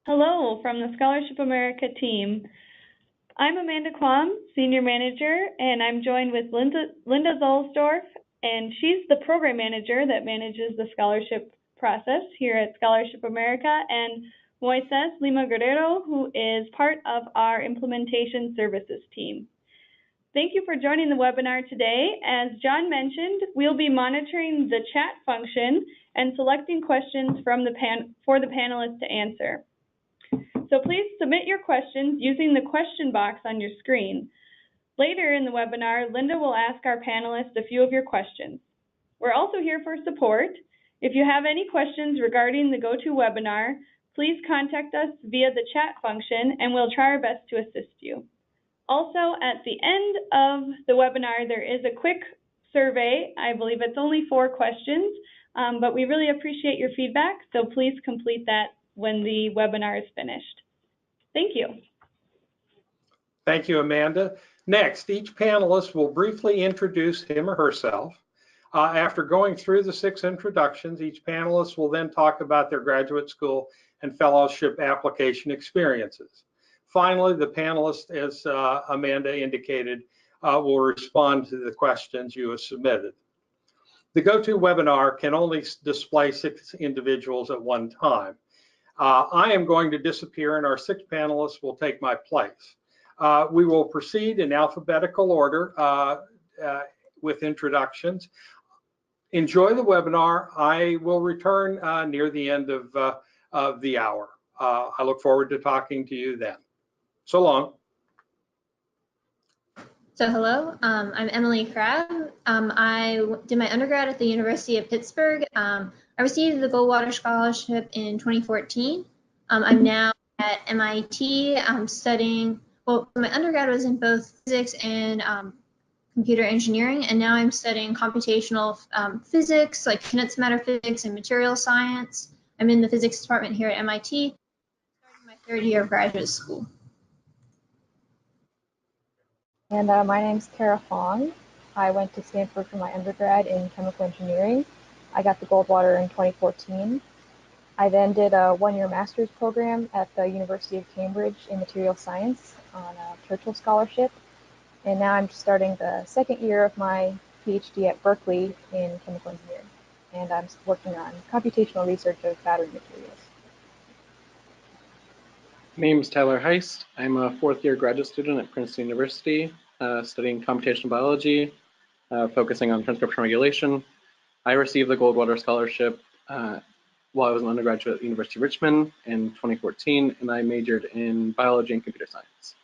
Hello from the Scholarship America team. I'm Amanda Quam, Senior Manager, and I'm joined with Linda Zollsdorf, and she's the Program Manager that manages the scholarship process here at Scholarship America, and Moises Lima Guerrero, who is part of our Implementation Services team. Thank you for joining the webinar today. As John mentioned, we'll be monitoring the chat function and selecting questions from for the panelists to answer. So please submit your questions using the question box on your screen. Later in the webinar, Linda will ask our panelists a few of your questions. We're also here for support. If you have any questions regarding the GoToWebinar, please contact us via the chat function and we'll try our best to assist you. Also, at the end of the webinar, there is a quick survey. I believe it's only 4 questions, but we really appreciate your feedback, so please complete that when the webinar is finished. Thank you. Thank you, Amanda. Next, each panelist will briefly introduce him or herself. After going through the 6 introductions, each panelist will then talk about their graduate school and fellowship application experiences. Finally, the panelist, as Amanda indicated, will respond to the questions you have submitted. The GoToWebinar can only display 6 individuals at one time. I am going to disappear and our 6 panelists will take my place. We will proceed in alphabetical order with introductions. Enjoy the webinar. I will return near the end of the hour. I look forward to talking to you then. So long. So hello, I'm Emily Crabb. I did my undergrad at the University of Pittsburgh. I received the Goldwater Scholarship in 2014. I'm now at MIT. I'm studying, well, my undergrad was in both physics and computer engineering, and now I'm studying computational physics, like condensed matter physics and material science. I'm in the physics department here at MIT, starting my 3rd year of graduate school. And my name's Kara Fong. I went to Stanford for my undergrad in chemical engineering. I got the Goldwater in 2014. I then did a 1-year master's program at the University of Cambridge in material science on a Churchill scholarship. And now I'm starting the 2nd year of my PhD at Berkeley in chemical engineering. And I'm working on computational research of battery materials. My name is Tyler Heist. I'm a 4th year graduate student at Princeton University, studying computational biology, focusing on transcription regulation. I received the Goldwater Scholarship while I was an undergraduate at the University of Richmond in 2014, and I majored in biology and computer science.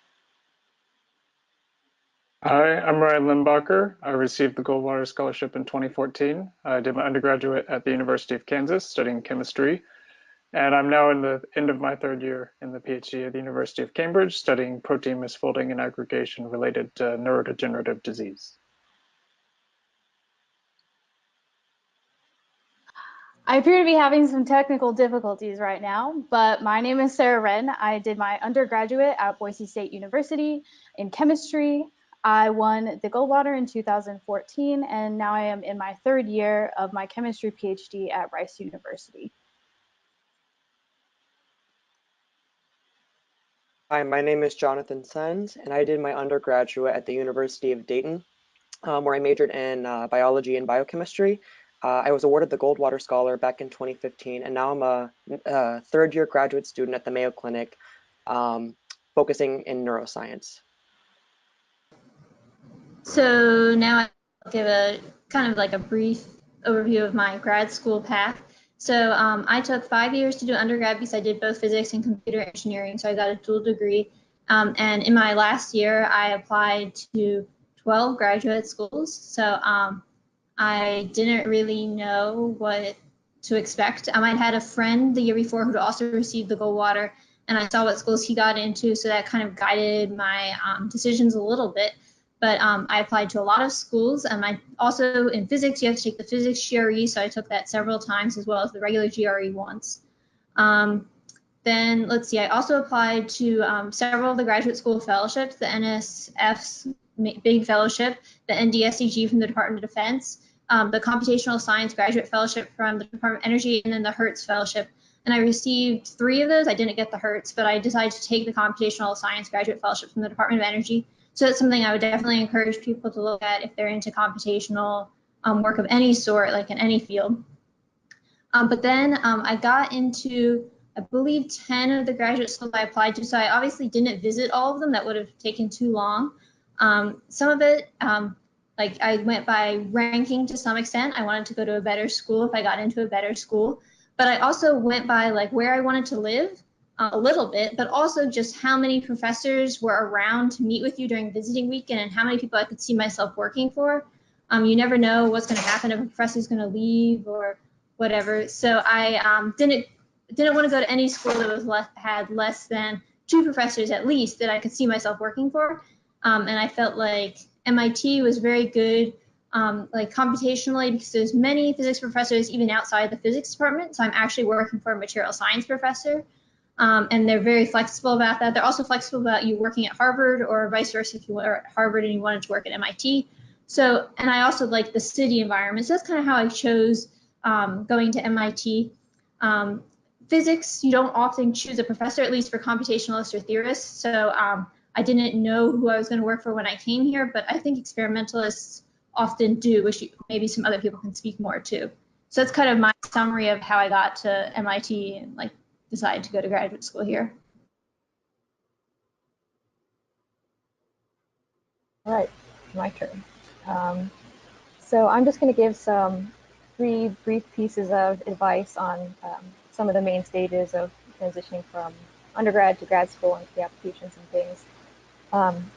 Hi, I'm Ryan Limbacher. I received the Goldwater Scholarship in 2014. I did my undergraduate at the University of Kansas studying chemistry. And I'm now in the end of my 3rd year in the PhD at the University of Cambridge, studying protein misfolding and aggregation related to neurodegenerative disease. I appear to be having some technical difficulties right now, but my name is Sarah Wren. I did my undergraduate at Boise State University in chemistry. I won the Goldwater in 2014, and now I am in my 3rd year of my chemistry PhD at Rice University. Hi, my name is Jonathan Sens, and I did my undergraduate at the University of Dayton, where I majored in biology and biochemistry. I was awarded the Goldwater Scholar back in 2015, and now I'm a 3rd year graduate student at the Mayo Clinic, focusing in neuroscience. So now I'll give a kind of like a brief overview of my grad school path. So I took 5 years to do undergrad because I did both physics and computer engineering, so I got a dual degree. And in my last year, I applied to 12 graduate schools. So I didn't really know what to expect. I had a friend the year before who'd also received the Goldwater, and I saw what schools he got into, so that kind of guided my decisions a little bit. But I applied to a lot of schools. I also, in physics, you have to take the physics GRE, so I took that several times, as well as the regular GRE once. Then, let's see, I also applied to several of the graduate school fellowships, the NSF's big fellowship, the NDSCG from the Department of Defense, the Computational Science Graduate Fellowship from the Department of Energy, and then the Hertz Fellowship. and I received 3 of those. I didn't get the Hertz, but I decided to take the Computational Science Graduate Fellowship from the Department of Energy. So it's something I would definitely encourage people to look at if they're into computational work of any sort, like in any field. But then I got into, I believe, 10 of the graduate schools I applied to. So I obviously didn't visit all of them. That would have taken too long. Some of it, like I went by ranking to some extent. I wanted to go to a better school if I got into a better school. But I also went by like where I wanted to live a little bit, but also just how many professors were around to meet with you during visiting weekend and how many people I could see myself working for. You never know what's going to happen if a professor's going to leave or whatever. So I didn't want to go to any school that was had less than 2 professors at least that I could see myself working for. And I felt like MIT was very good, like computationally, because there's many physics professors even outside the physics department. So I'm actually working for a material science professor. And they're very flexible about that. They're also flexible about you working at Harvard or vice versa if you were at Harvard and you wanted to work at MIT. So, and I also like the city environment. So that's kind of how I chose going to MIT. Physics, you don't often choose a professor, at least for computationalists or theorists. So I didn't know who I was going to work for when I came here, but I think experimentalists often do, which maybe some other people can speak more to. So that's kind of my summary of how I got to MIT and like decided to go to graduate school here. All right, my turn. So I'm just going to give some 3 brief pieces of advice on some of the main stages of transitioning from undergrad to grad school and the applications and things.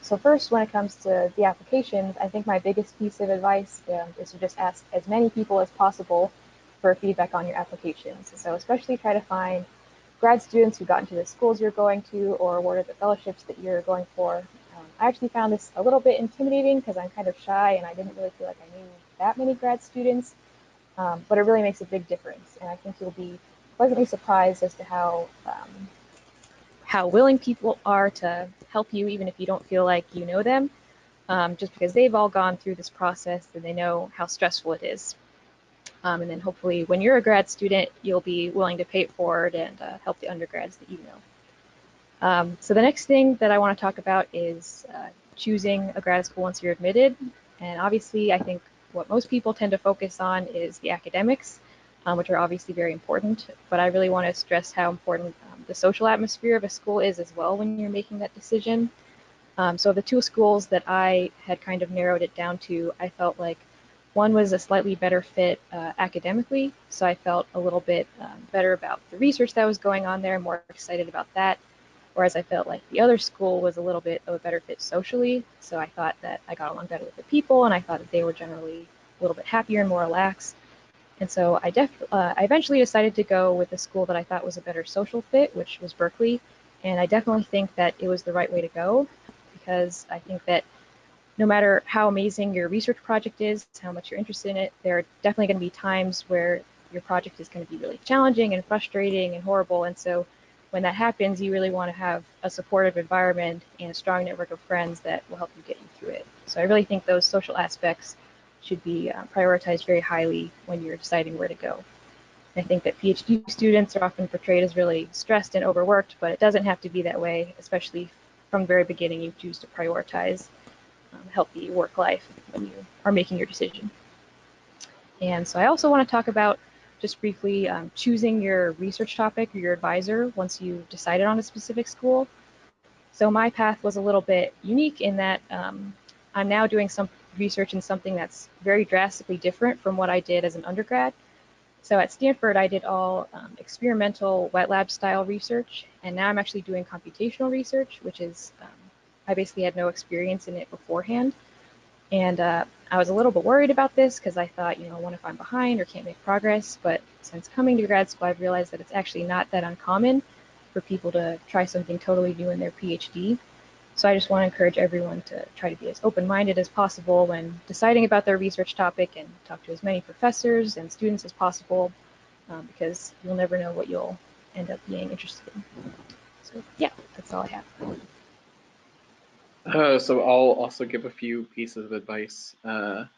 So first, when it comes to the applications, I think my biggest piece of advice is to just ask as many people as possible for feedback on your applications. So especially try to find grad students who got into the schools you're going to or what are the fellowships that you're going for. I actually found this a little bit intimidating because I'm kind of shy and I didn't really feel like I knew that many grad students, but it really makes a big difference. And I think you'll be pleasantly surprised as to how willing people are to help you, even if you don't feel like you know them, just because they've all gone through this process and they know how stressful it is. And then hopefully when you're a grad student, you'll be willing to pay it forward and help the undergrads that you know. So the next thing that I want to talk about is choosing a grad school once you're admitted. And obviously, I think what most people tend to focus on is the academics, which are obviously very important. But I really want to stress how important the social atmosphere of a school is as well when you're making that decision. So the 2 schools that I had kind of narrowed it down to, I felt like one was a slightly better fit academically, so I felt a little bit better about the research that was going on there, more excited about that, whereas I felt like the other school was a little bit of a better fit socially, so I thought that I got along better with the people, and I thought that they were generally a little bit happier and more relaxed. And so I eventually decided to go with the school that I thought was a better social fit, which was Berkeley, and I definitely think that it was the right way to go, because I think that no matter how amazing your research project is, how much you're interested in it, there are definitely going to be times where your project is going to be really challenging and frustrating and horrible. And so when that happens, you really want to have a supportive environment and a strong network of friends that will help you get you through it. So I really think those social aspects should be prioritized very highly when you're deciding where to go. I think that PhD students are often portrayed as really stressed and overworked, but it doesn't have to be that way, especially from the very beginning you choose to prioritize healthy work life when you are making your decision. And so I also want to talk about just briefly choosing your research topic or your advisor once you've decided on a specific school. So my path was a little bit unique in that I'm now doing some research in something that's very drastically different from what I did as an undergrad. So at Stanford, I did all experimental wet lab style research, and now I'm actually doing computational research, which is I basically had no experience in it beforehand. And I was a little bit worried about this because I thought, what if I'm behind or can't make progress? But since coming to grad school, I've realized that it's actually not that uncommon for people to try something totally new in their PhD. So I just want to encourage everyone to try to be as open-minded as possible when deciding about their research topic and talk to as many professors and students as possible, because you'll never know what you'll end up being interested in. So yeah, that's all I have. So I'll also give a few pieces of advice that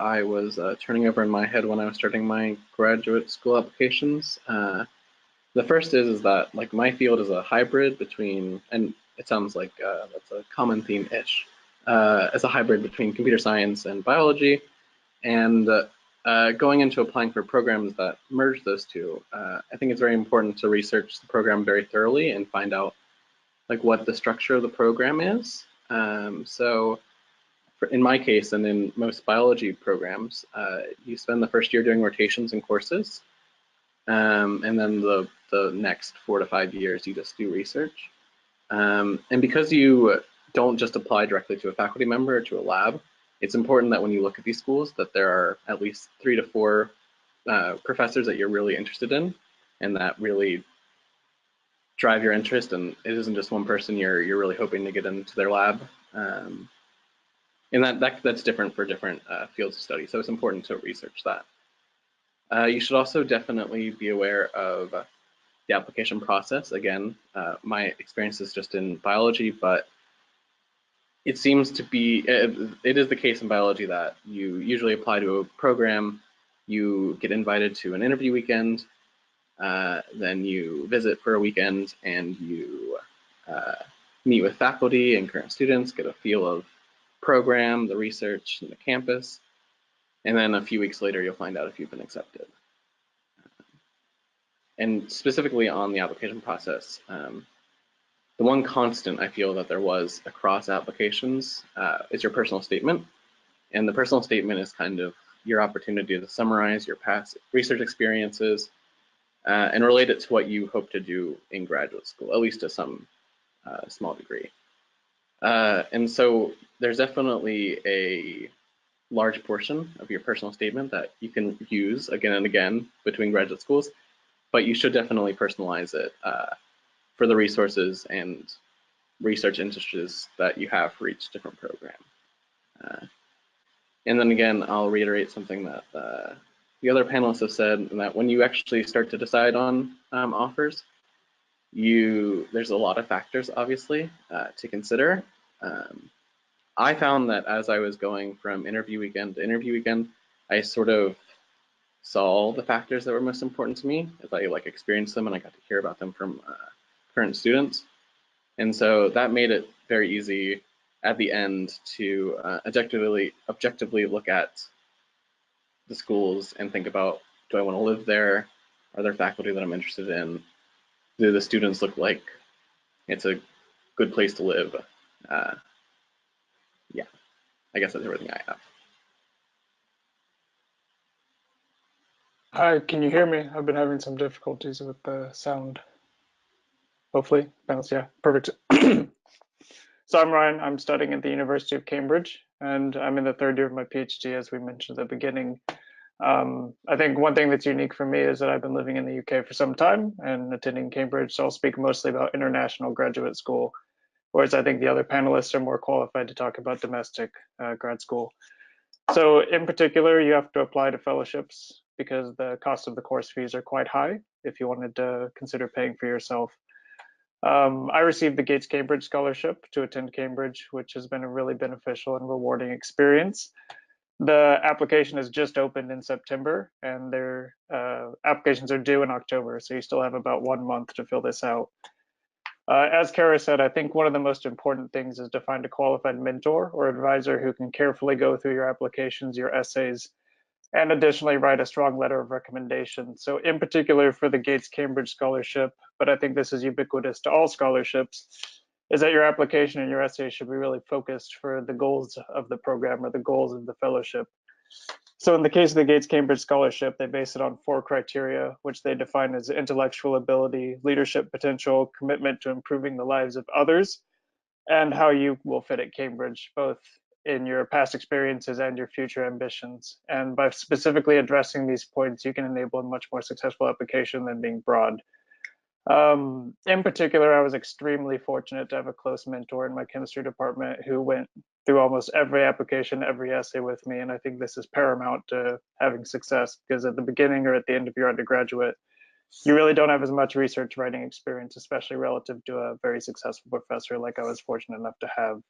I was turning over in my head when I was starting my graduate school applications. The first is that like my field is a hybrid between, and it sounds like that's a common theme-ish, as a hybrid between computer science and biology, and going into applying for programs that merge those two, I think it's very important to research the program very thoroughly and find out like what the structure of the program is. So in my case, and in most biology programs, you spend the first year doing rotations and courses, and then the next 4 to 5 years you just do research. And because you don't just apply directly to a faculty member or to a lab, it's important that when you look at these schools that there are at least 3 to 4 professors that you're really interested in and that really drive your interest, and it isn't just one person you're really hoping to get into their lab. And that's different for different fields of study, so it's important to research that. You should also definitely be aware of the application process. Again, my experience is just in biology, but it seems to be, it is the case in biology that you usually apply to a program, you get invited to an interview weekend, then you visit for a weekend and you meet with faculty and current students, get a feel of program, the research, and the campus, and then a few weeks later you'll find out if you've been accepted. And specifically on the application process, the one constant I feel that there was across applications is your personal statement. And the personal statement is kind of your opportunity to summarize your past research experiences and relate it to what you hope to do in graduate school, at least to some small degree. And so there's definitely a large portion of your personal statement that you can use again and again between graduate schools, but you should definitely personalize it for the resources and research interests that you have for each different program. And then again, I'll reiterate something that the other panelists have said, and that when you actually start to decide on offers, there's a lot of factors, obviously, to consider. I found that as I was going from interview weekend to interview weekend, I sort of saw the factors that were most important to me as I like experienced them and I got to hear about them from current students. And so that made it very easy at the end to objectively look at the schools and think about, do I want to live there? Are there faculty that I'm interested in? Do the students look like it's a good place to live? Yeah, I guess that's everything I have. Hi, can you hear me? I've been having some difficulties with the sound. Hopefully, yeah, perfect. So I'm Ryan, I'm studying at the University of Cambridge, and I'm in the 3rd year of my PhD, as we mentioned at the beginning. I think one thing that's unique for me is that I've been living in the UK for some time and attending Cambridge, so I'll speak mostly about international graduate school, whereas I think the other panelists are more qualified to talk about domestic grad school. So in particular, you have to apply to fellowships because the cost of the course fees are quite high if you wanted to consider paying for yourself. I received the Gates Cambridge Scholarship to attend Cambridge, which has been a really beneficial and rewarding experience. The application has just opened in September, and their applications are due in October, so you still have about 1 month to fill this out. As Kara said, I think one of the most important things is to find a qualified mentor or advisor who can carefully go through your applications, your essays, and additionally write a strong letter of recommendation. So in particular for the Gates Cambridge Scholarship, but I think this is ubiquitous to all scholarships, is that your application and your essay should be really focused for the goals of the program or the goals of the fellowship. So in the case of the Gates Cambridge Scholarship, they base it on 4 criteria, which they define as intellectual ability, leadership potential, commitment to improving the lives of others, and how you will fit at Cambridge, both in your past experiences and your future ambitions. And by specifically addressing these points, you can enable a much more successful application than being broad. In particular, I was extremely fortunate to have a close mentor in my chemistry department who went through almost every application, every essay with me. And I think this is paramount to having success, because at the beginning or at the end of your undergraduate, you really don't have as much research writing experience, especially relative to a very successful professor like I was fortunate enough to have.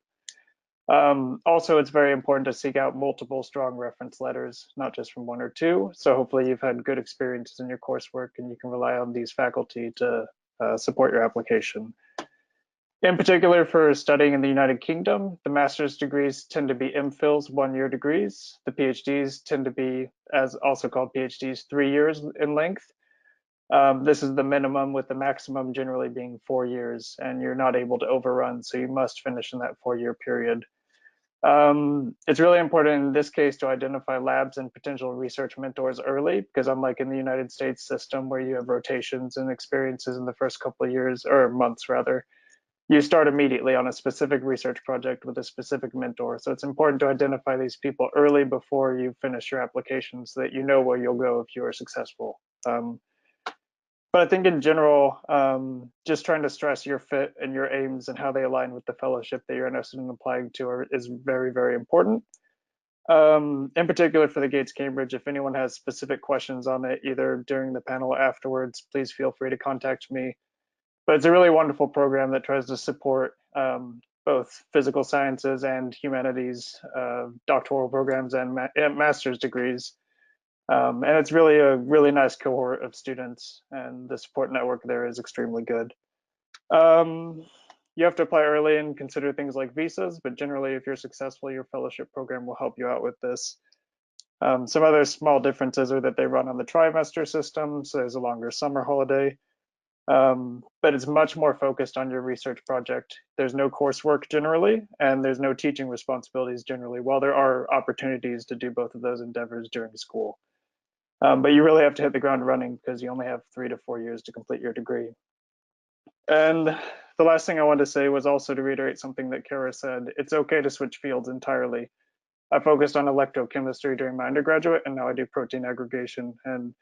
Also, it's very important to seek out multiple strong reference letters, not just from one or two. So hopefully you've had good experiences in your coursework and you can rely on these faculty to support your application. In particular, for studying in the United Kingdom, the master's degrees tend to be MPhil's 1-year degrees. The PhDs tend to be, as also called PhDs, 3 years in length. This is the minimum, with the maximum generally being 4 years, and you're not able to overrun, so you must finish in that 4-year period. It's really important in this case to identify labs and potential research mentors early, because unlike in the United States system where you have rotations and experiences in the first couple of years, or months rather, you start immediately on a specific research project with a specific mentor. So it's important to identify these people early before you finish your application so that you know where you'll go if you are successful. But I think in general, just trying to stress your fit and your aims and how they align with the fellowship that you're interested in applying to is very, very important. In particular for the Gates Cambridge, if anyone has specific questions on it, either during the panel or afterwards, please feel free to contact me. But it's a really wonderful program that tries to support both physical sciences and humanities doctoral programs and master's degrees. And it's really a really nice cohort of students, and the support network there is extremely good. You have to apply early and consider things like visas, but generally if you're successful, your fellowship program will help you out with this. Some other small differences are that they run on the trimester system, so there's a longer summer holiday. But it's much more focused on your research project. There's no coursework generally, and there's no teaching responsibilities generally, while there are opportunities to do both of those endeavors during school. But you really have to hit the ground running because you only have 3 to 4 years to complete your degree. And the last thing I wanted to say was also to reiterate something that Kara said. It's okay to switch fields entirely. I focused on electrochemistry during my undergraduate, and now I do protein aggregation. And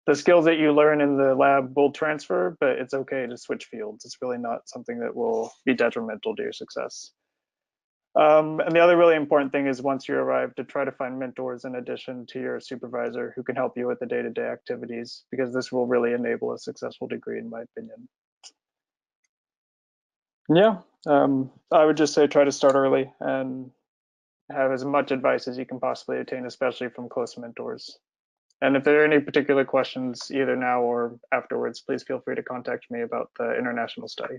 the skills that you learn in the lab will transfer, but it's okay to switch fields. It's really not something that will be detrimental to your success. And the other really important thing is once you arrive to try to find mentors in addition to your supervisor who can help you with the day-to-day activities, because this will really enable a successful degree in my opinion. Yeah, I would just say try to start early and have as much advice as you can possibly obtain, especially from close mentors. And if there are any particular questions, either now or afterwards, please feel free to contact me about the international study.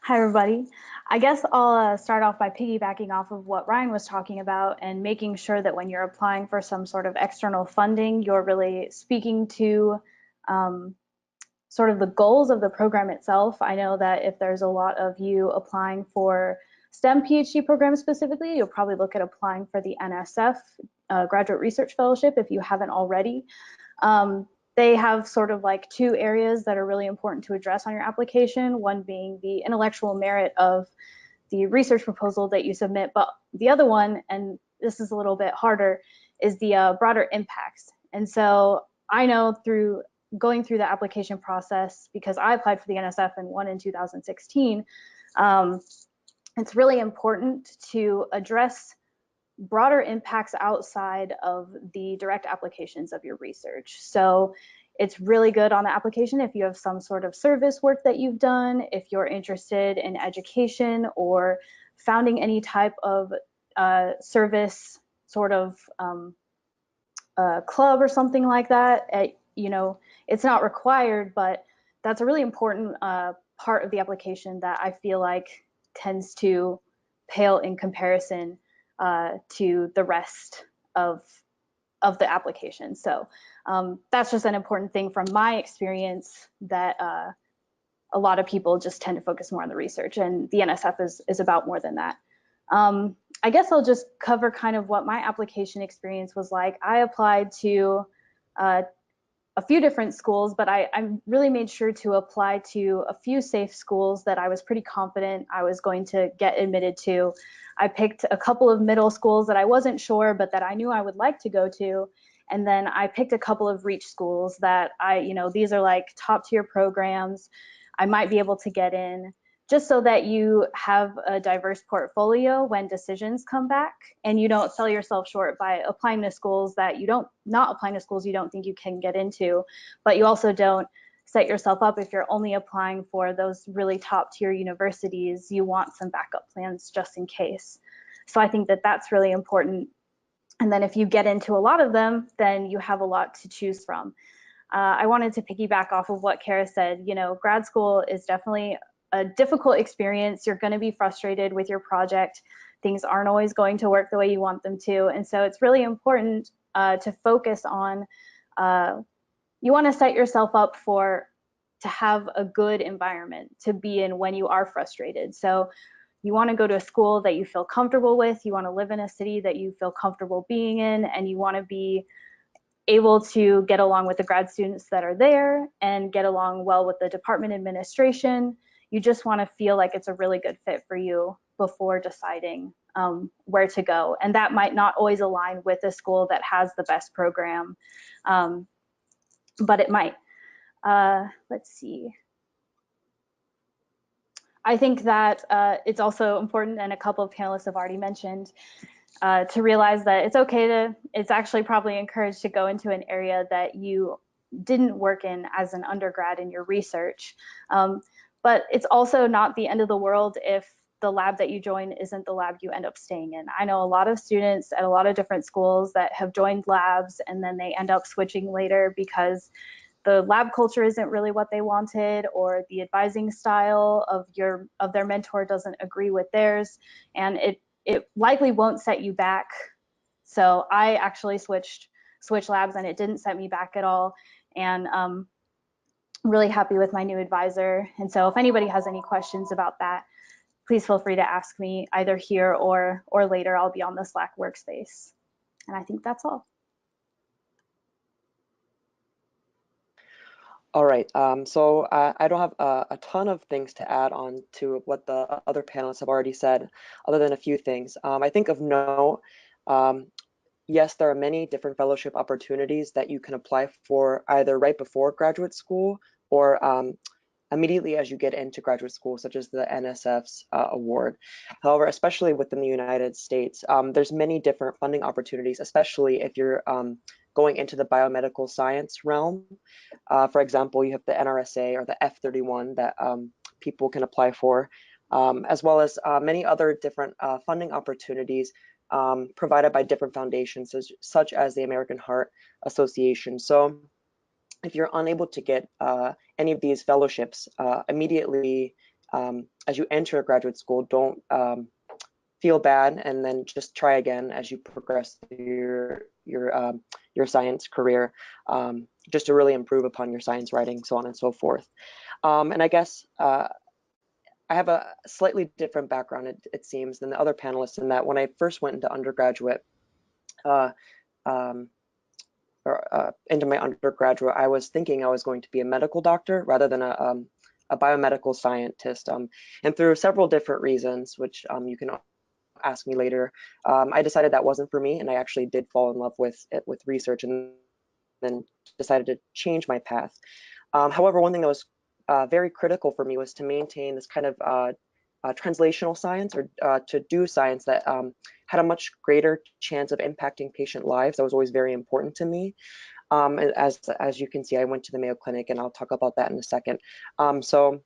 Hi, everybody. I guess I'll start off by piggybacking off of what Ryan was talking about and making sure that when you're applying for some sort of external funding, you're really speaking to sort of the goals of the program itself. I know that if there's a lot of you applying for STEM PhD programs specifically, you'll probably look at applying for the NSF Graduate Research Fellowship if you haven't already. They have sort of like 2 areas that are really important to address on your application, one being the intellectual merit of the research proposal that you submit, but the other one, and this is a little bit harder, is the broader impacts. And so I know through going through the application process, because I applied for the NSF and won in 2016, it's really important to address broader impacts outside of the direct applications of your research. So it's really good on the application if you have some sort of service work that you've done, if you're interested in education or founding any type of service sort of club or something like that. You know, it's not required, but that's a really important part of the application that I feel like tends to pale in comparison to the rest of the application. So that's just an important thing from my experience, that a lot of people just tend to focus more on the research, and the NSF is about more than that. I guess I'll just cover kind of what my application experience was like. I applied to a few different schools, but I really made sure to apply to a few safe schools that I was pretty confident I was going to get admitted to. I picked a couple of middle schools that I wasn't sure, but that I knew I would like to go to. And then I picked a couple of reach schools that these are like top tier programs. I might be able to get in, just so that you have a diverse portfolio when decisions come back, and you don't sell yourself short by applying to schools that not applying to schools you don't think you can get into, but you also don't set yourself up. If you're only applying for those really top tier universities, you want some backup plans just in case. So I think that that's really important. And then if you get into a lot of them, then you have a lot to choose from. I wanted to piggyback off of what Kara said. You know, grad school is definitely a difficult experience. You're going to be frustrated with your project. Things aren't always going to work the way you want them to. And so it's really important to focus on, you want to set yourself up to have a good environment to be in when you are frustrated. So you want to go to a school that you feel comfortable with. You want to live in a city that you feel comfortable being in, and you want to be able to get along with the grad students that are there and get along well with the department administration. You just want to feel like it's a really good fit for you before deciding where to go. And that might not always align with a school that has the best program, but it might. Let's see. I think that it's also important, and a couple of panelists have already mentioned, to realize that it's actually probably encouraged to go into an area that you didn't work in as an undergrad in your research. But it's also not the end of the world if the lab that you join isn't the lab you end up staying in. I know a lot of students at a lot of different schools that have joined labs and then they end up switching later because the lab culture isn't really what they wanted, or the advising style of their mentor doesn't agree with theirs, and it likely won't set you back. So I actually switched labs and it didn't set me back at all, and I'm really happy with my new advisor. And so if anybody has any questions about that, please feel free to ask me either here or later. I'll be on the Slack workspace. And I think that's all. All right, so I don't have a ton of things to add on to what the other panelists have already said, other than a few things. I think of note, yes, there are many different fellowship opportunities that you can apply for either right before graduate school or immediately as you get into graduate school, such as the NSF's award. However, especially within the United States, there's many different funding opportunities, especially if you're going into the biomedical science realm. For example, you have the NRSA or the F31 that people can apply for, as well as many other different funding opportunities provided by different foundations, such as the American Heart Association. So if you're unable to get any of these fellowships immediately as you enter graduate school, don't feel bad, and then just try again as you progress through your science career, just to really improve upon your science writing, so on and so forth. And I guess I have a slightly different background, it seems, than the other panelists, in that when I first went into undergraduate, into my undergraduate, I was thinking I was going to be a medical doctor rather than a biomedical scientist. And through several different reasons, which you can ask me later, I decided that wasn't for me, and I actually did fall in love with research, and then decided to change my path. However, one thing that was very critical for me was to maintain this kind of translational science, or to do science that had a much greater chance of impacting patient lives. That was always very important to me. As you can see, I went to the Mayo Clinic, and I'll talk about that in a second. So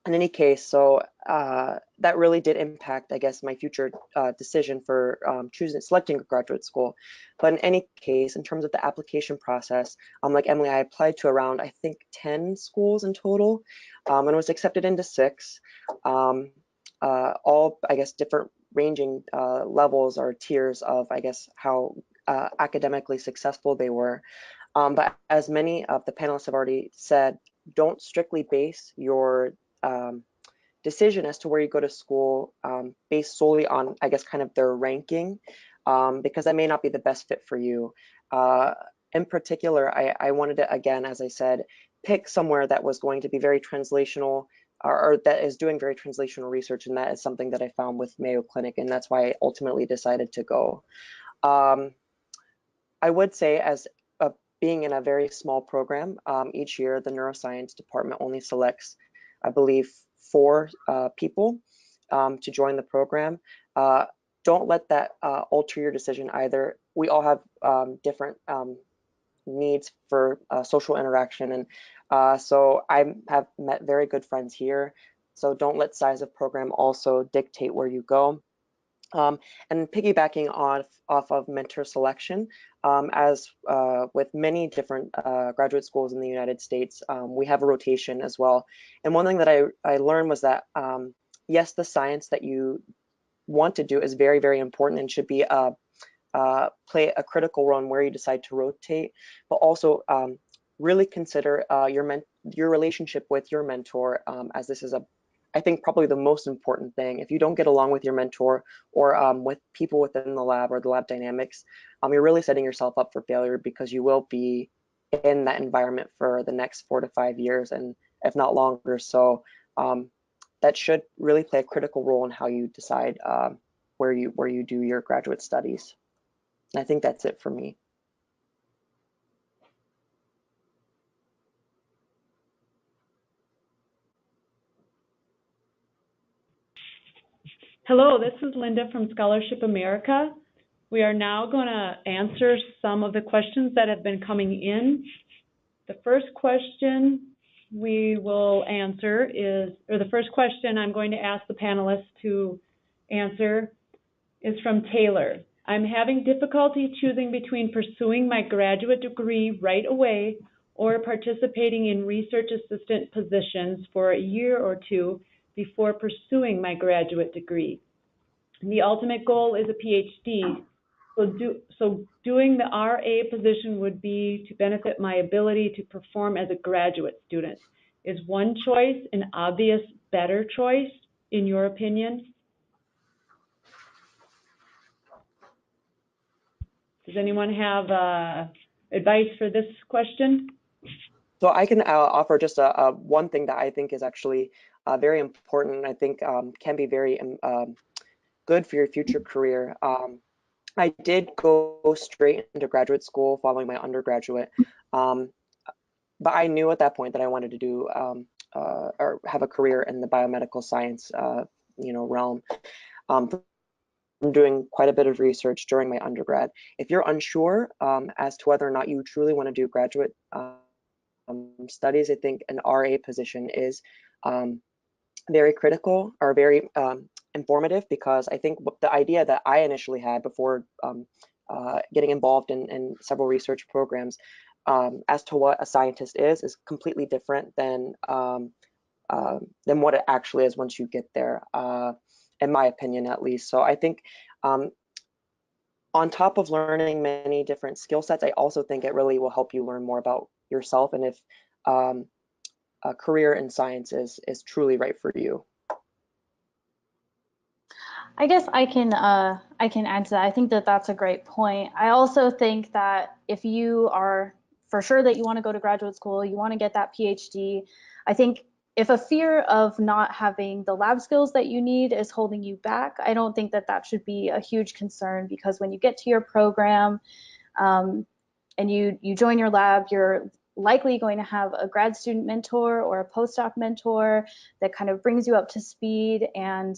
in any case, that really did impact, I guess, my future decision for selecting a graduate school. But in any case, in terms of the application process, like Emily, I applied to around, I think, 10 schools in total, and was accepted into 6, all, I guess, different ranging levels or tiers of, I guess, how academically successful they were. But as many of the panelists have already said, don't strictly base your decision as to where you go to school based solely on, I guess, kind of their ranking, because that may not be the best fit for you. In particular, I wanted to, again, as I said, pick somewhere that was going to be very translational, or that is doing very translational research, and that is something that I found with Mayo Clinic, and that's why I ultimately decided to go. I would say, as being in a very small program, each year the neuroscience department only selects, I believe, 4 people to join the program. Don't let that alter your decision either. We all have different needs for social interaction. And so I have met very good friends here. So don't let size of program also dictate where you go. And piggybacking off of mentor selection, as with many different graduate schools in the United States, we have a rotation as well. And one thing that I learned was that, yes, the science that you want to do is very, very important and should be play a critical role in where you decide to rotate, but also really consider your relationship with your mentor, as this is I think probably the most important thing. If you don't get along with your mentor or with people within the lab or the lab dynamics, you're really setting yourself up for failure, because you will be in that environment for the next 4 to 5 years, and if not longer. So that should really play a critical role in how you decide where you do your graduate studies. And I think that's it for me. Hello, this is Linda from Scholarship America. We are now going to answer some of the questions that have been coming in. The first question we will answer the first question I'm going to ask the panelists to answer is from Taylor. I'm having difficulty choosing between pursuing my graduate degree right away or participating in research assistant positions for a year or two before pursuing my graduate degree. The ultimate goal is a PhD, so doing the RA position would be to benefit my ability to perform as a graduate student. Is one choice an obvious better choice, in your opinion? Does anyone have advice for this question? So I can offer just one thing that I think is actually very important. I think can be very good for your future career. I did go straight into graduate school following my undergraduate, but I knew at that point that I wanted to do or have a career in the biomedical science realm. I'm doing quite a bit of research during my undergrad. If you're unsure as to whether or not you truly want to do graduate studies, I think an RA position is very critical or very informative, because I think the idea that I initially had before getting involved in several research programs as to what a scientist is completely different than what it actually is once you get there, in my opinion at least. So I think on top of learning many different skill sets, I also think it really will help you learn more about yourself and if a career in science is truly right for you. I guess I can add to that. I think that that's a great point. I also think that if you are for sure that you want to go to graduate school, you want to get that PhD, I think if a fear of not having the lab skills that you need is holding you back, I don't think that that should be a huge concern, because when you get to your program and you join your lab, you're likely going to have a grad student mentor or a postdoc mentor that kind of brings you up to speed. And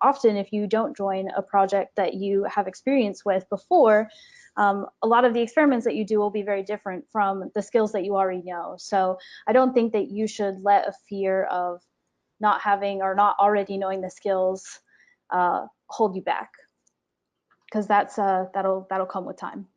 often if you don't join a project that you have experience with before, a lot of the experiments that you do will be very different from the skills that you already know. So I don't think that you should let a fear of not having or not already knowing the skills hold you back, because that'll come with time.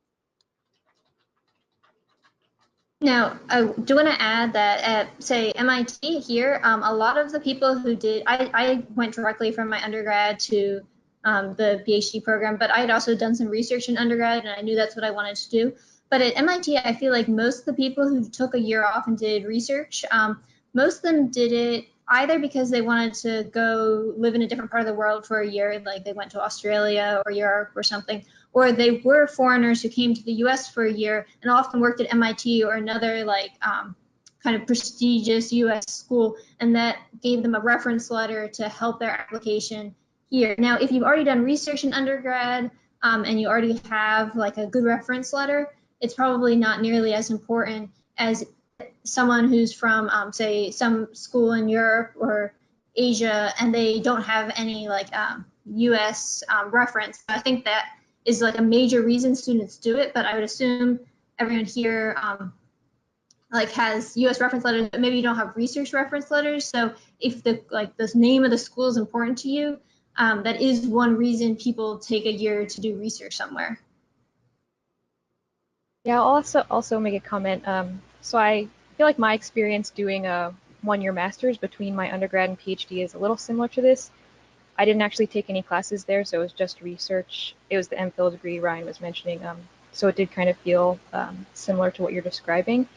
Now, I do want to add that at, say, MIT here, a lot of the people who did, I went directly from my undergrad to the PhD program, but I had also done some research in undergrad, and I knew that's what I wanted to do. But at MIT, I feel like most of the people who took a year off and did research, most of them did it either because they wanted to go live in a different part of the world for a year, like they went to Australia or Europe or something, or they were foreigners who came to the US for a year and often worked at MIT or another kind of prestigious US school, and that gave them a reference letter to help their application here. Now, if you've already done research in undergrad and you already have like a good reference letter, it's probably not nearly as important as someone who's from, say, some school in Europe or Asia, and they don't have any like US reference. I think that is like a major reason students do it, but I would assume everyone here like has U.S. reference letters, but maybe you don't have research reference letters. So if the name of the school is important to you, that is one reason people take a year to do research somewhere. Yeah, I'll also make a comment. So I feel like my experience doing a one-year master's between my undergrad and PhD is a little similar to this. I didn't actually take any classes there, so it was just research. It was the MPhil degree Ryan was mentioning, so it did kind of feel similar to what you're describing.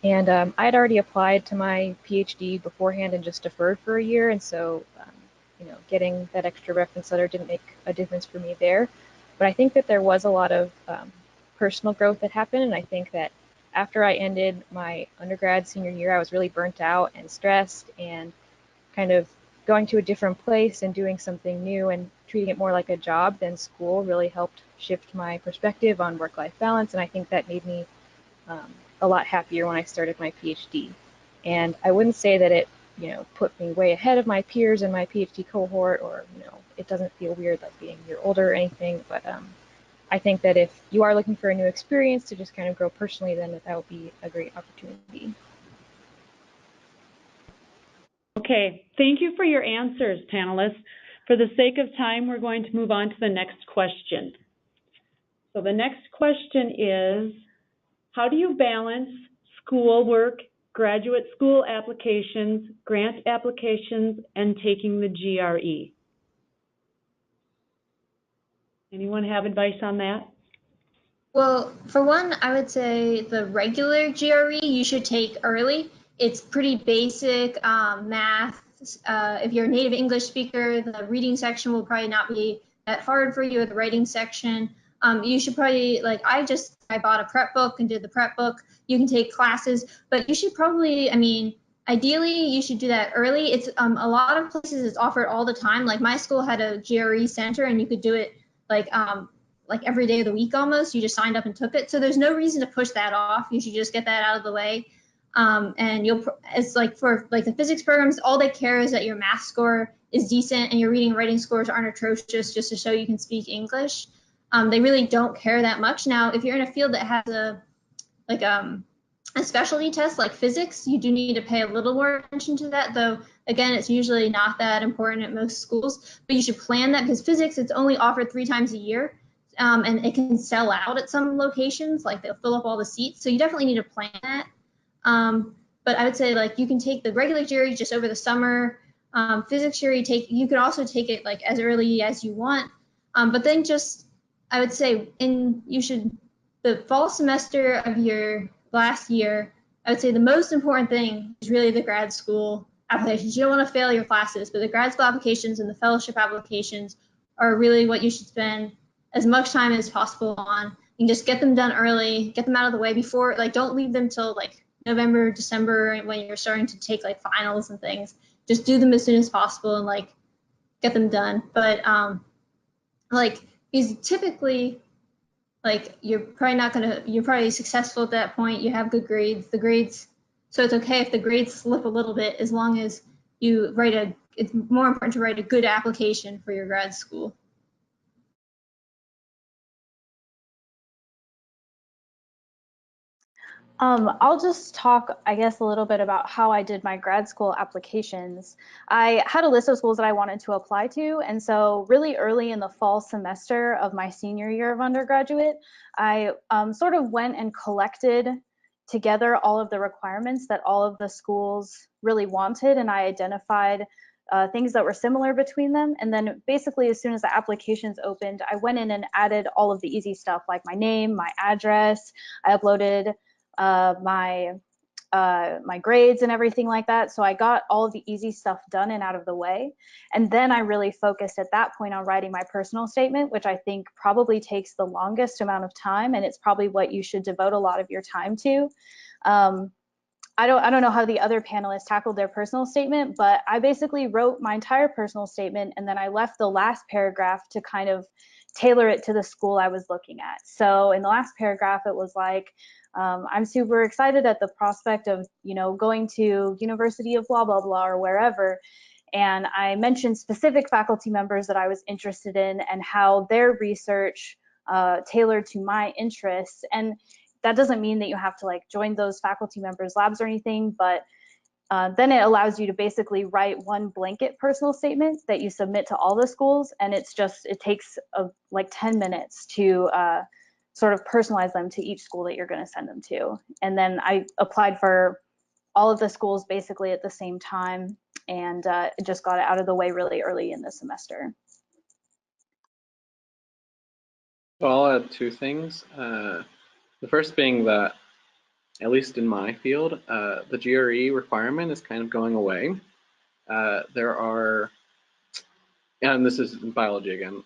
And I had already applied to my PhD beforehand and just deferred for a year, and so getting that extra reference letter didn't make a difference for me there. But I think that there was a lot of personal growth that happened, and I think that after I ended my undergrad senior year, I was really burnt out and stressed, and kind of going to a different place and doing something new and treating it more like a job than school really helped shift my perspective on work-life balance, and I think that made me a lot happier when I started my PhD. And I wouldn't say that it put me way ahead of my peers in my PhD cohort, or it doesn't feel weird like being a year older or anything, but I think that if you are looking for a new experience to just kind of grow personally, then that would be a great opportunity. Okay, thank you for your answers, panelists. For the sake of time, we're going to move on to the next question. So the next question is, how do you balance schoolwork, graduate school applications, grant applications, and taking the GRE? Anyone have advice on that? Well, for one, I would say the regular GRE you should take early. It's pretty basic math. If you're a native English speaker, the reading section will probably not be that hard for you, or the writing section. You should probably, I bought a prep book and did the prep book. You can take classes, but you should probably, ideally you should do that early. It's a lot of places it's offered all the time. Like my school had a GRE center and you could do it like every day of the week almost. You just signed up and took it. So there's no reason to push that off. You should just get that out of the way. And it's like for like the physics programs, all they care is that your math score is decent and your reading and writing scores aren't atrocious, just to show you can speak English. They really don't care that much. Now, if you're in a field that has a specialty test like physics, you do need to pay a little more attention to that, though again, it's usually not that important at most schools, but you should plan that, because physics, it's only offered 3 times a year, and it can sell out at some locations, like they'll fill up all the seats, so you definitely need to plan that. But I would say like you can take the regular GRE just over the summer. Physics GRE, you can also take it like as early as you want, but then just, I would say the fall semester of your last year, I would say the most important thing is really the grad school applications. You don't want to fail your classes, but the grad school applications and the fellowship applications are really what you should spend as much time as possible on. You can just get them done early, get them out of the way before, don't leave them till like November, December, when you're starting to take like finals and things. Just do them as soon as possible and get them done. But because typically, you're probably successful at that point. You have good grades. So it's okay if the grades slip a little bit, as long as you it's more important to write a good application for your grad school. I'll just talk, I guess, a little bit about how I did my grad school applications. I had a list of schools that I wanted to apply to, and so really early in the fall semester of my senior year of undergraduate, I sort of went and collected together all of the requirements that all of the schools really wanted, and I identified things that were similar between them. And then basically, as soon as the applications opened, I went in and added all of the easy stuff, like my name, my address. I uploaded my grades and everything like that. So I got all of the easy stuff done and out of the way. And then I really focused at that point on writing my personal statement, which I think probably takes the longest amount of time. And it's probably what you should devote a lot of your time to. I don't know how the other panelists tackled their personal statement, but I basically wrote my entire personal statement, and then I left the last paragraph to kind of tailor it to the school I was looking at. So in the last paragraph, it was like, I'm super excited at the prospect of, going to University of blah, blah, blah, or wherever. And I mentioned specific faculty members that I was interested in and how their research tailored to my interests. And that doesn't mean that you have to like join those faculty members' labs or anything, but then it allows you to basically write one blanket personal statement that you submit to all the schools, and it takes like 10 minutes to sort of personalize them to each school that you're going to send them to. And then I applied for all of the schools basically at the same time, and just got it out of the way really early in the semester. So I'll add two things. The first being that, at least in my field, the GRE requirement is kind of going away. There are, and this is in biology again,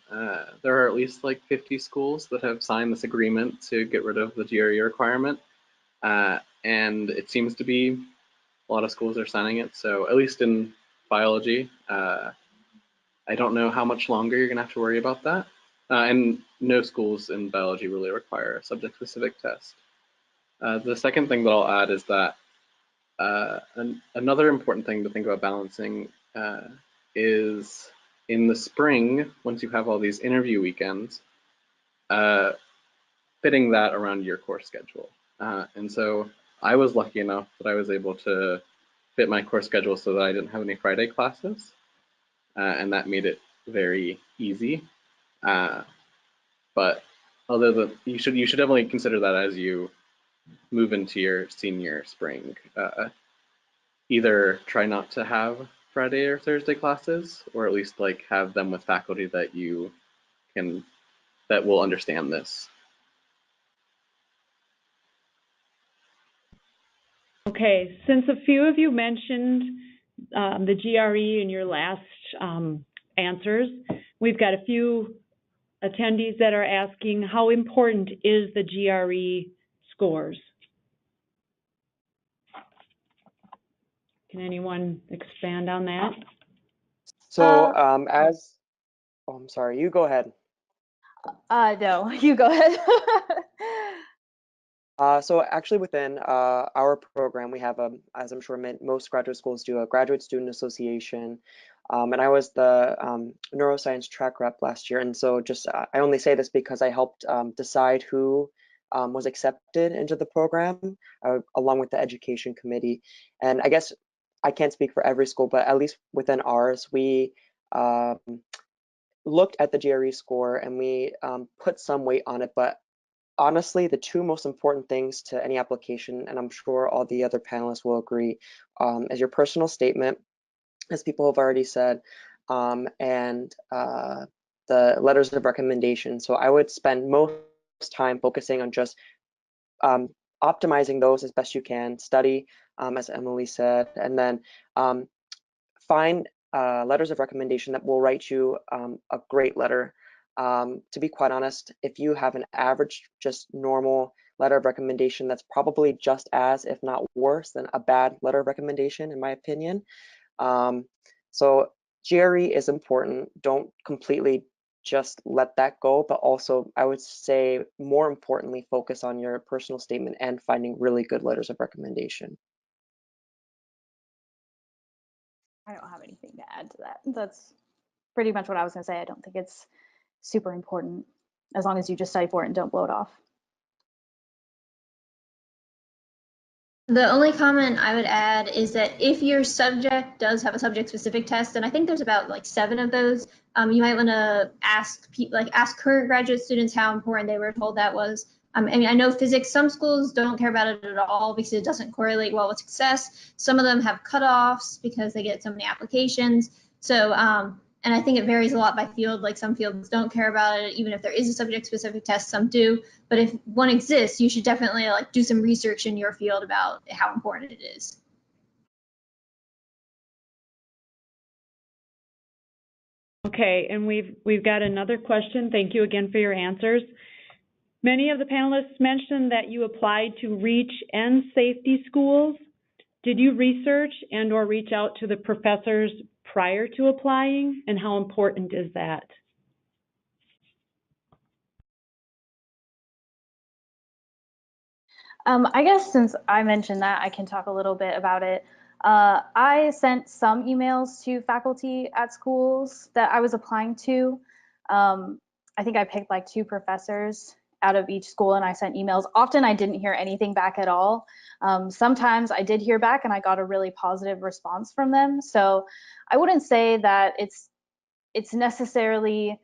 there are at least like 50 schools that have signed this agreement to get rid of the GRE requirement. And it seems to be a lot of schools are signing it. So at least in biology, I don't know how much longer you're gonna have to worry about that. And no schools in biology really require a subject-specific test. The second thing that I'll add is that another important thing to think about balancing is in the spring, once you have all these interview weekends, fitting that around your course schedule. And so I was lucky enough that I was able to fit my course schedule so that I didn't have any Friday classes, and that made it very easy. But although you should definitely consider that as you move into your senior spring. Either try not to have Friday or Thursday classes, or at least like have them with faculty that that will understand this. Okay, since a few of you mentioned the GRE in your last answers, we've got a few attendees that are asking, how important is the GRE scores? Can anyone expand on that? So I'm sorry, you go ahead. No, you go ahead. So actually within our program, we have, as I'm sure most graduate schools do, a graduate student association. And I was the neuroscience track rep last year. And so just, I only say this because I helped decide who was accepted into the program along with the education committee. And I guess I can't speak for every school, but at least within ours, we looked at the GRE score and we put some weight on it, but honestly, the two most important things to any application, and I'm sure all the other panelists will agree, is your personal statement, as people have already said, and the letters of recommendation. So I would spend most time focusing on just optimizing those as best you can, study, as Emily said, and then find letters of recommendation that will write you a great letter. To be quite honest, if you have an average, just normal letter of recommendation, that's probably just as, if not worse, than a bad letter of recommendation, in my opinion. So GRE is important. Don't completely just let that go, but also I would say more importantly, focus on your personal statement and finding really good letters of recommendation. I don't have anything to add to that. That's pretty much what I was going to say. I don't think it's super important as long as you just study for it and don't blow it off. The only comment I would add is that if your subject does have a subject-specific test, and I think there's about like 7 of those, you might want to ask current graduate students how important they were told that was. I mean, I know physics, some schools don't care about it at all because it doesn't correlate well with success. Some of them have cutoffs because they get so many applications. So, and I think it varies a lot by field. Like some fields don't care about it, even if there is a subject-specific test, some do. But if one exists, you should definitely like do some research in your field about how important it is. Okay, and we've got another question. Thank you again for your answers. Many of the panelists mentioned that you applied to REACH and safety schools. Did you research and or reach out to the professors prior to applying, and how important is that? I guess since I mentioned that, I can talk a little bit about it. I sent some emails to faculty at schools that I was applying to. I think I picked like 2 professors out of each school and I sent emails. Often I didn't hear anything back at all. Sometimes I did hear back and I got a really positive response from them. So I wouldn't say that it's necessarily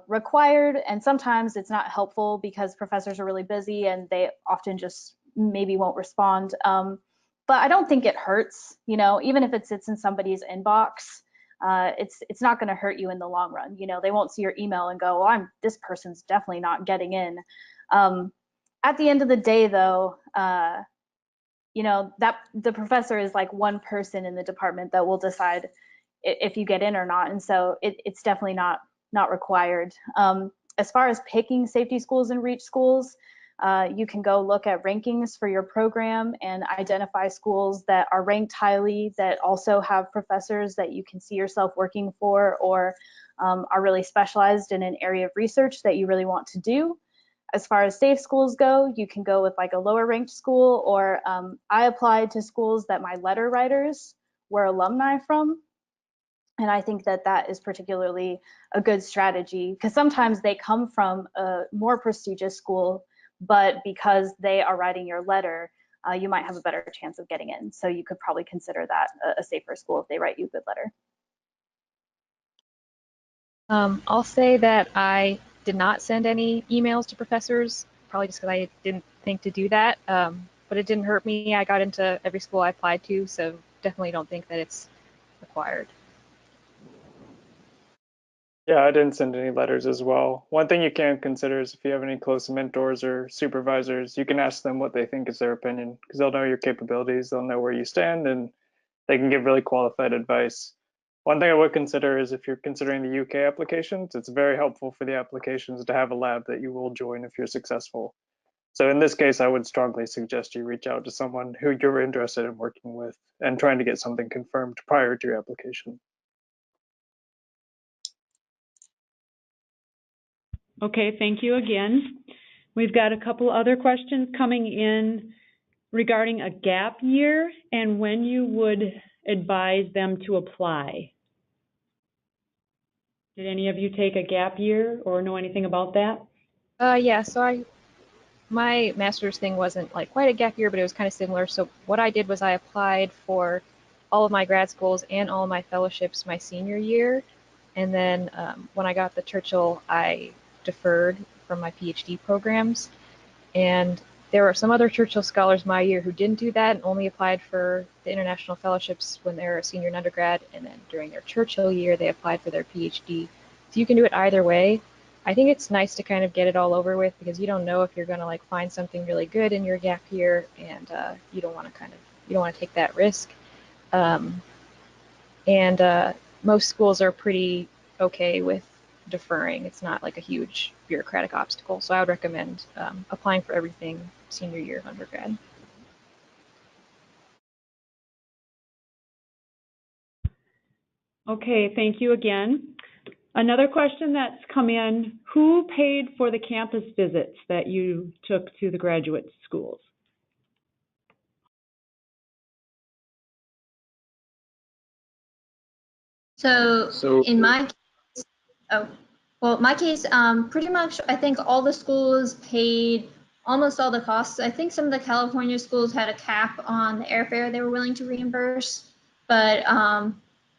required, and sometimes it's not helpful because professors are really busy and they often just maybe won't respond. But I don't think it hurts, you know, even if it sits in somebody's inbox. It's not going to hurt you in the long run. You know, they won't see your email and go, well, this person's definitely not getting in. At the end of the day, though, you know, that the professor is like one person in the department that will decide if you get in or not, and so it's definitely not required. As far as picking safety schools and reach schools, you can go look at rankings for your program and identify schools that are ranked highly, that also have professors that you can see yourself working for, or are really specialized in an area of research that you really want to do. As far as safe schools go, you can go with like a lower ranked school, or I applied to schools that my letter writers were alumni from. And I think that that is particularly a good strategy, because sometimes they come from a more prestigious school, but because they are writing your letter, you might have a better chance of getting in. So you could probably consider that a safer school if they write you a good letter. I'll say that I did not send any emails to professors, probably just because I didn't think to do that. But it didn't hurt me. I got into every school I applied to, so definitely don't think that it's required. Yeah, I didn't send any letters as well. One thing you can consider is if you have any close mentors or supervisors, you can ask them what they think is their opinion, because they'll know your capabilities, they'll know where you stand, and they can give really qualified advice. One thing I would consider is if you're considering the UK applications, it's very helpful for the applications to have a lab that you will join if you're successful. So in this case, I would strongly suggest you reach out to someone who you're interested in working with and trying to get something confirmed prior to your application. Okay, thank you again. We've got a couple other questions coming in regarding a gap year and when you would advise them to apply. Did any of you take a gap year or know anything about that? Yeah, so my master's thing wasn't like quite a gap year, but it was kind of similar. So what I did was I applied for all of my grad schools and all of my fellowships my senior year. And then when I got the Churchill, I deferred from my PhD programs. And there were some other Churchill scholars my year who didn't do that and only applied for the international fellowships when they were a senior in undergrad. And then during their Churchill year, they applied for their PhD. So you can do it either way. I think it's nice to kind of get it all over with, because you don't know if you're going to like find something really good in your gap year, and you don't want to take that risk. Most schools are pretty okay with deferring. It's not like a huge bureaucratic obstacle. So I would recommend applying for everything senior year of undergrad. Okay, thank you again. Another question that's come in, who paid for the campus visits that you took to the graduate schools? So in my case, my case, pretty much I think all the schools paid almost all the costs. I think some of the California schools had a cap on the airfare they were willing to reimburse, but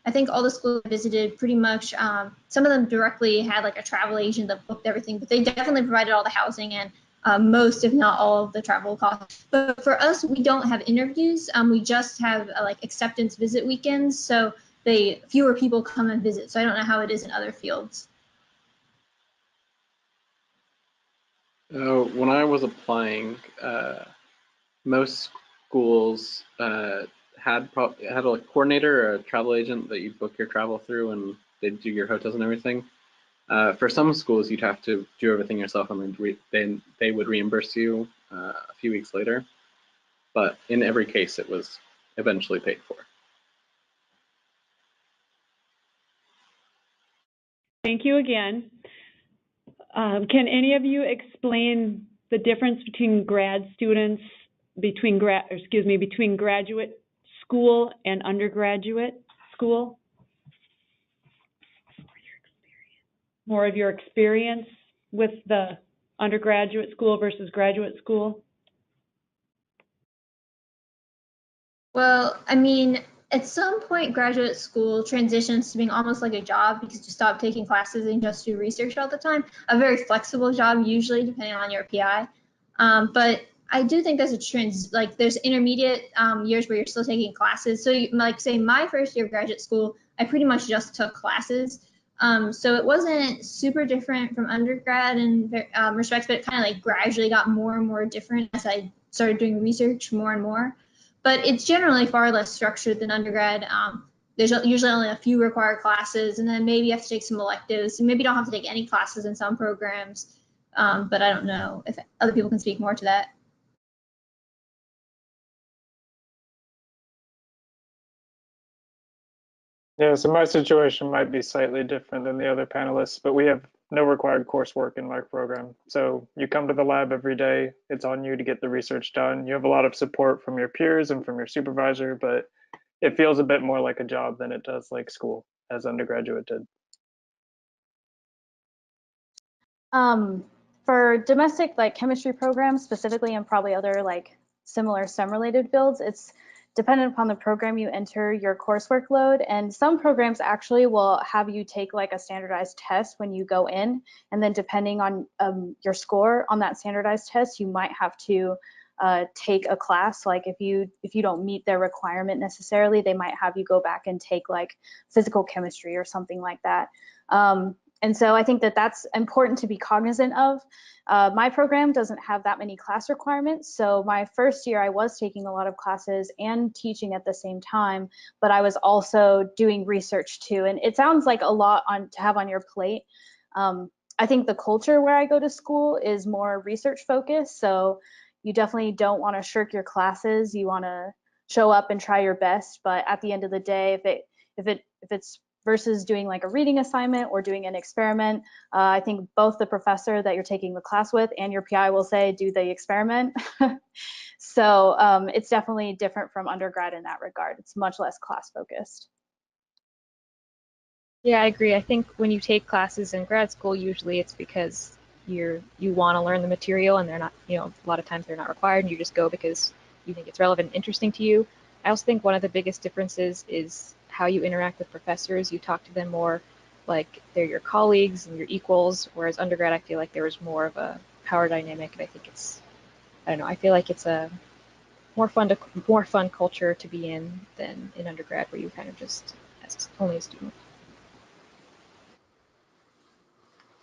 I think all the schools I visited pretty much, some of them directly had like a travel agent that booked everything, but they definitely provided all the housing and most, if not all, of the travel costs. But for us, we don't have interviews. We just have like acceptance visit weekends. So fewer people come and visit. So I don't know how it is in other fields. When I was applying, most schools had a coordinator or a travel agent that you book your travel through, and they'd do your hotels and everything. For some schools, you'd have to do everything yourself, and then they would reimburse you a few weeks later. But in every case, it was eventually paid for. Thank you again. Can any of you explain the difference between between graduate school and undergraduate school? More of your experience with the undergraduate school versus graduate school? Well, I mean, at some point, graduate school transitions to being almost like a job because you stop taking classes and just do research all the time. A very flexible job, usually, depending on your PI. But I do think there's a like there's intermediate years where you're still taking classes. So, like, say my first year of graduate school, I pretty much just took classes. So it wasn't super different from undergrad in respects, but it kind of like gradually got more and more different as I started doing research more and more. But it's generally far less structured than undergrad. There's usually only a few required classes, and then maybe you have to take some electives. Maybe you don't have to take any classes in some programs, but I don't know if other people can speak more to that. Yeah, so my situation might be slightly different than the other panelists, but we have no required coursework in my program. So you come to the lab every day, it's on you to get the research done. You have a lot of support from your peers and from your supervisor, but it feels a bit more like a job than it does like school, as undergraduate did. For domestic like chemistry programs specifically, and probably other like similar STEM related fields, it's dependent upon the program you enter, your coursework load, and some programs actually will have you take like a standardized test when you go in, and then depending on your score on that standardized test, you might have to take a class. Like if you don't meet their requirement necessarily, they might have you go back and take like physical chemistry or something like that. And so I think that that's important to be cognizant of. My program doesn't have that many class requirements. So my first year I was taking a lot of classes and teaching at the same time, but I was also doing research too. And it sounds like a lot to have on your plate. I think the culture where I go to school is more research focused. So you definitely don't want to shirk your classes. You want to show up and try your best. But at the end of the day, if it's versus doing like a reading assignment or doing an experiment, I think both the professor that you're taking the class with and your PI will say, do the experiment. So it's definitely different from undergrad in that regard. It's much less class focused. Yeah, I agree. I think when you take classes in grad school, usually it's because you want to learn the material and they're not, a lot of times they're not required and you just go because you think it's relevant and interesting to you. I also think one of the biggest differences is how you interact with professors. You talk to them more like they're your colleagues and your equals, whereas undergrad, I feel like there was more of a power dynamic, and I think I don't know, I feel like it's a more fun culture to be in than in undergrad, where you kind of just as only a student.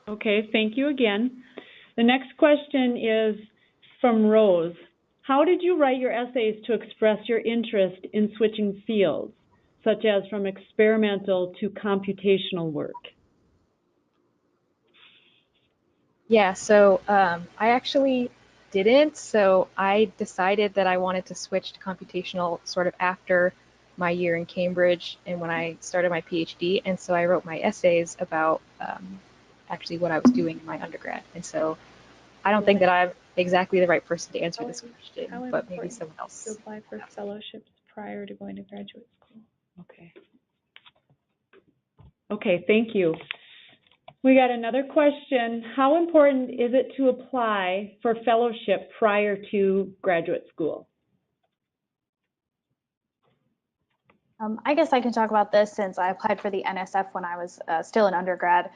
Okay, thank you again. The next question is from Rose. How did you write your essays to express your interest in switching fields, such as from experimental to computational work? Yeah, so I actually didn't. So I decided that I wanted to switch to computational sort of after my year in Cambridge and when I started my PhD. And so I wrote my essays about actually what I was doing in my undergrad. And so I don't think that I'm exactly the right person to answer this question, but maybe someone else. To apply for fellowships prior to going to graduate school. Okay. Okay, thank you. We got another question. How important is it to apply for fellowship prior to graduate school? I guess I can talk about this since I applied for the NSF when I was still an undergrad.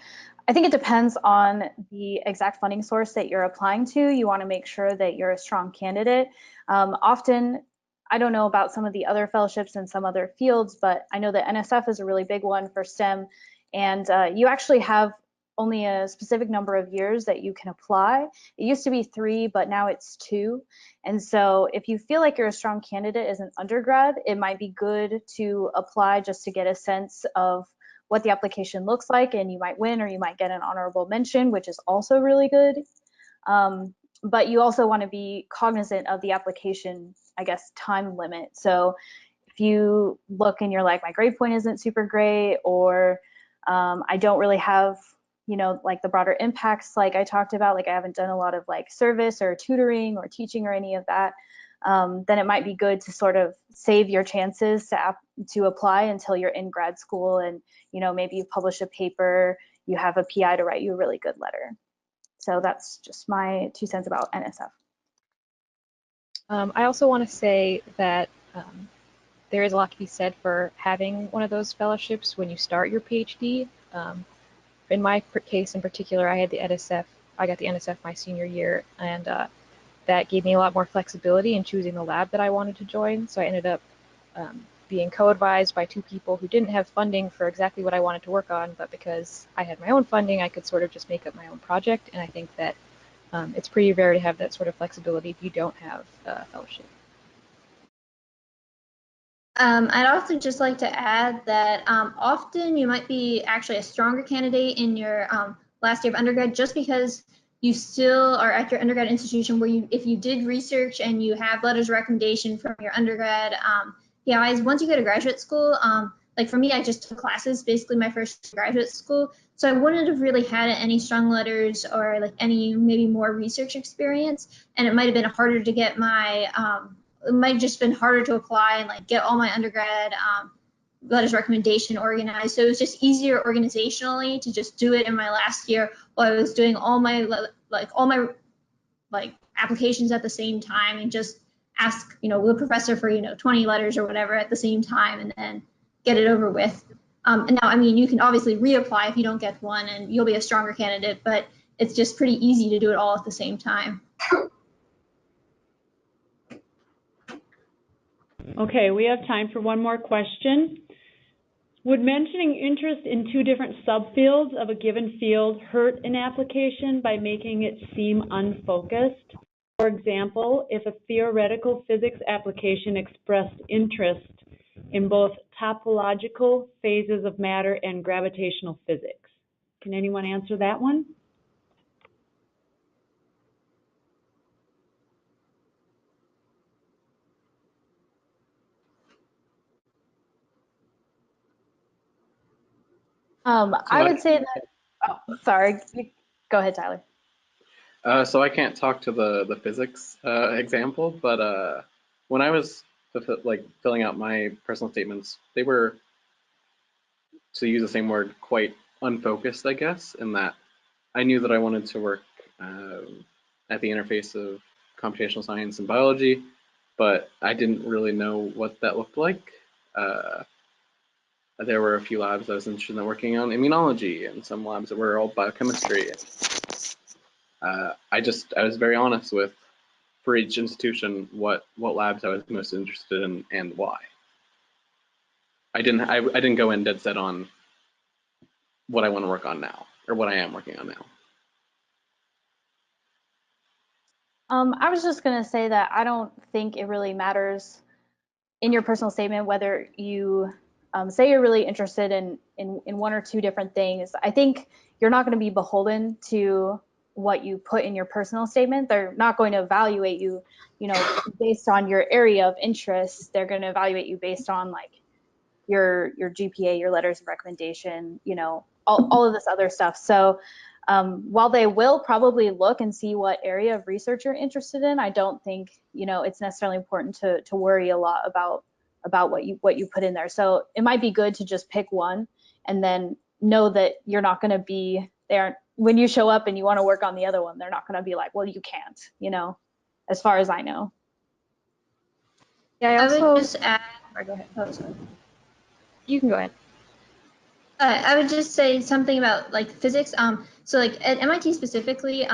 I think it depends on the exact funding source that you're applying to. You want to make sure that you're a strong candidate. Often, I don't know about some of the other fellowships in some other fields, but I know that NSF is a really big one for STEM, and you actually have only a specific number of years that you can apply. It used to be 3, but now it's 2. And so if you feel like you're a strong candidate as an undergrad, it might be good to apply just to get a sense of what the application looks like, and you might win or you might get an honorable mention, which is also really good. But you also want to be cognizant of the application, I guess, time limit. So if you look and you're like, my grade point isn't super great, or I don't really have like the broader impacts like I talked about, like I haven't done a lot of like service or tutoring or teaching or any of that, then it might be good to sort of save your chances to apply until you're in grad school and maybe you publish a paper, you have a PI to write you a really good letter. So that's just my 2 cents about NSF. I also want to say that there is a lot to be said for having one of those fellowships when you start your PhD. In my case in particular, I had the NSF. I got the NSF my senior year, and that gave me a lot more flexibility in choosing the lab that I wanted to join. So I ended up being co-advised by 2 people who didn't have funding for exactly what I wanted to work on, but because I had my own funding, I could sort of just make up my own project. And I think that it's pretty rare to have that sort of flexibility if you don't have a fellowship. I'd also just like to add that often you might be actually a stronger candidate in your last year of undergrad just because you still are at your undergrad institution where if you did research and you have letters of recommendation from your undergrad PIs, once you go to graduate school, like for me, I just took classes, basically my first graduate school. So I wouldn't have really had any strong letters or like any maybe more research experience. And it might have been harder to get my it might have just been harder to apply and like get all my undergrad letters recommendation organized. So it was just easier organizationally to just do it in my last year while I was doing all my applications at the same time and just ask, the professor for, 20 letters or whatever at the same time and then get it over with. And now, I mean, you can obviously reapply if you don't get one and you'll be a stronger candidate, but it's just pretty easy to do it all at the same time. Okay, we have time for one more question. Would mentioning interest in 2 different subfields of a given field hurt an application by making it seem unfocused? For example, if a theoretical physics application expressed interest in both topological phases of matter and gravitational physics. Can anyone answer that one? I would say that, oh, sorry, go ahead, Tyler. So I can't talk to the physics example, but when I was filling out my personal statements, they were, to use the same word, quite unfocused, I guess, in that I knew that I wanted to work at the interface of computational science and biology, but I didn't really know what that looked like. There were a few labs I was interested in working on immunology and some labs that were all biochemistry. I was very honest with, for each institution, what labs I was most interested in and why. I didn't go in dead set on what I want to work on now or what I am working on now. I was just going to say that I don't think it really matters in your personal statement whether you say you're really interested in 1 or 2 different things. I think you're not going to be beholden to what you put in your personal statement. They're not going to evaluate you, based on your area of interest. They're going to evaluate you based on like your GPA, your letters of recommendation, all of this other stuff. So while they will probably look and see what area of research you're interested in, I don't think, it's necessarily important to worry a lot about what you put in there. So it might be good to just pick one and then know that you're not going to be there when you show up and you want to work on the other one. They're not going to be like, well, you can't, as far as I know. Yeah, I would just add. Sorry, go ahead. Oh, sorry. You can go ahead. I would just say something about like physics. So like at MIT specifically,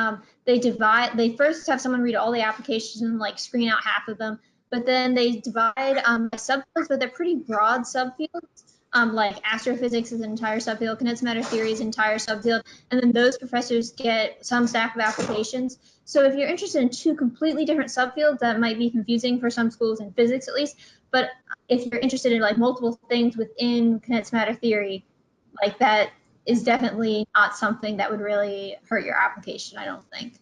they first have someone read all the applications and like screen out half of them, but then they divide by subfields, but they're pretty broad subfields. Like astrophysics is an entire subfield, condensed matter theory is an entire subfield, and then those professors get some stack of applications. So if you're interested in 2 completely different subfields, that might be confusing for some schools in physics at least. But if you're interested in like multiple things within condensed matter theory, like that is definitely not something that would really hurt your application, I don't think.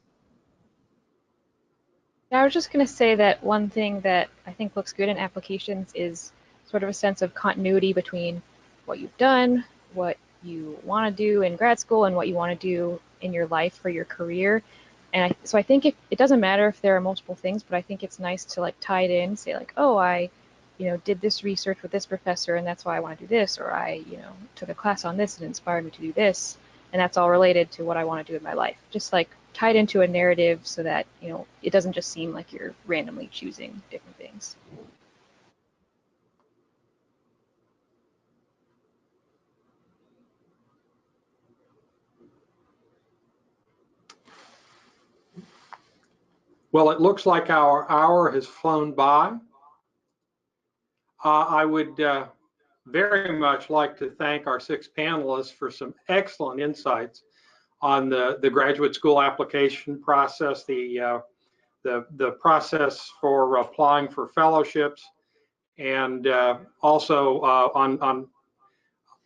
Yeah, I was just going to say that one thing that I think looks good in applications is sort of a sense of continuity between what you've done, what you want to do in grad school, and what you want to do in your life for your career. And so I think it doesn't matter if there are multiple things, but I think it's nice to like tie it in, say like, oh, I did this research with this professor and that's why I want to do this, or I, took a class on this and inspired me to do this, and that's all related to what I want to do in my life. Just like tied into a narrative so that, you know, it doesn't just seem like you're randomly choosing different things. Well, it looks like our hour has flown by. I would very much like to thank our 6 panelists for some excellent insights on the graduate school application process, the process for applying for fellowships, and also on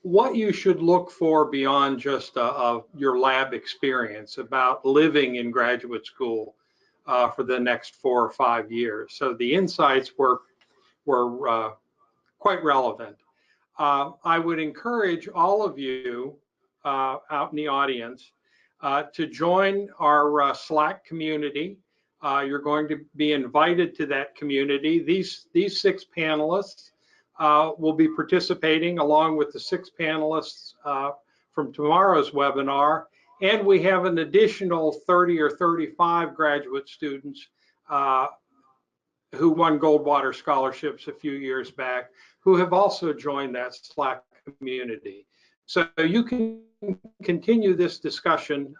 what you should look for beyond just your lab experience about living in graduate school for the next 4 or 5 years. So the insights were quite relevant. I would encourage all of you out in the audience to join our Slack community. You're going to be invited to that community. These 6 panelists will be participating along with the 6 panelists from tomorrow's webinar. And we have an additional 30 or 35 graduate students who won Goldwater scholarships a few years back, who have also joined that Slack community. So you can continue this discussion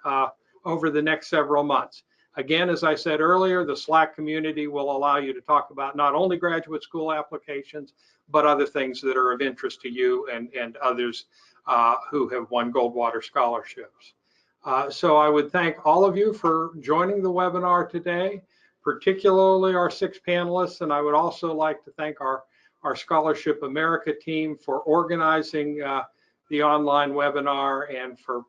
over the next several months. Again, as I said earlier, the Slack community will allow you to talk about not only graduate school applications, but other things that are of interest to you and others who have won Goldwater scholarships. So I would thank all of you for joining the webinar today, particularly our 6 panelists, and I would also like to thank our Scholarship America team for organizing the online webinar and for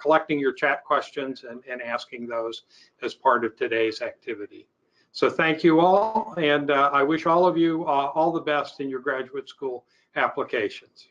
collecting your chat questions and asking those as part of today's activity. So thank you all, and I wish all of you all the best in your graduate school applications.